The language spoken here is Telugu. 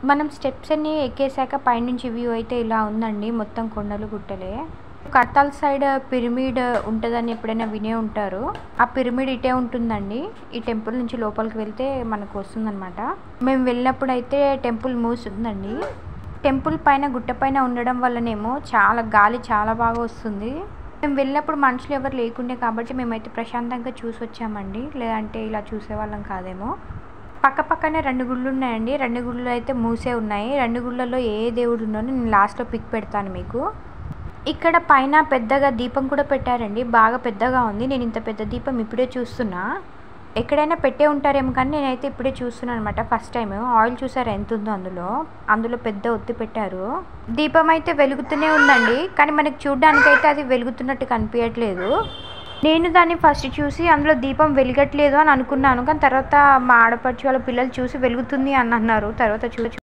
మనం స్టెప్స్ అన్ని ఎక్కేసాక పైనుంచి వ్యూ అయితే ఇలా ఉందండి. మొత్తం కొండలు గుట్టలే. కడతాల్ సైడ్ పిరమిడ్ ఉంటుందని ఎప్పుడైనా వినే ఉంటారు. ఆ పిరమిడ్ ఇటే ఉంటుందండి. ఈ టెంపుల్ నుంచి లోపలికి వెళ్తే మనకు వస్తుందన్నమాట. మేము వెళ్ళినప్పుడు అయితే టెంపుల్ మూసిందండి. టెంపుల్ పైన గుట్ట పైన ఉండడం వల్లనేమో గాలి చాలా బాగా వస్తుంది. మేము వెళ్ళినప్పుడు మనుషులు ఎవరు లేకుండే కాబట్టి మేమైతే ప్రశాంతంగా చూసి వచ్చామండి. లేదంటే ఇలా చూసేవాళ్ళం కాదేమో. పక్కనే 2 గుళ్ళు ఉన్నాయండి. 2 గుళ్ళు అయితే మూసే ఉన్నాయి. 2 గుళ్ళల్లో ఏ దేవుడు ఉన్నానో నేను లాస్ట్లో పిక్ పెడతాను మీకు. ఇక్కడ పైన పెద్దగా దీపం కూడా పెట్టారండి. బాగా పెద్దగా ఉంది. నేను ఇంత పెద్ద దీపం ఇప్పుడే చూస్తున్నా. ఎక్కడైనా పెట్టే ఉంటారేమో కానీ నేనైతే ఇప్పుడే చూస్తున్నాను అనమాట. First time. ఆయిల్ చూసారా ఎంత ఉందో అందులో పెద్ద ఒత్తి పెట్టారు. దీపం అయితే వెలుగుతూనే ఉందండి. కానీ మనకి చూడడానికైతే అది వెలుగుతున్నట్టు కనిపించట్లేదు. నేను దాన్ని ఫస్ట్ చూసి అందులో దీపం వెలగట్లేదు అని అనుకున్నాను. కానీ తర్వాత మా ఆడపడుచు వాళ్ళ పిల్లలు చూసి వెలుగుతుంది అని అన్నారు. తర్వాత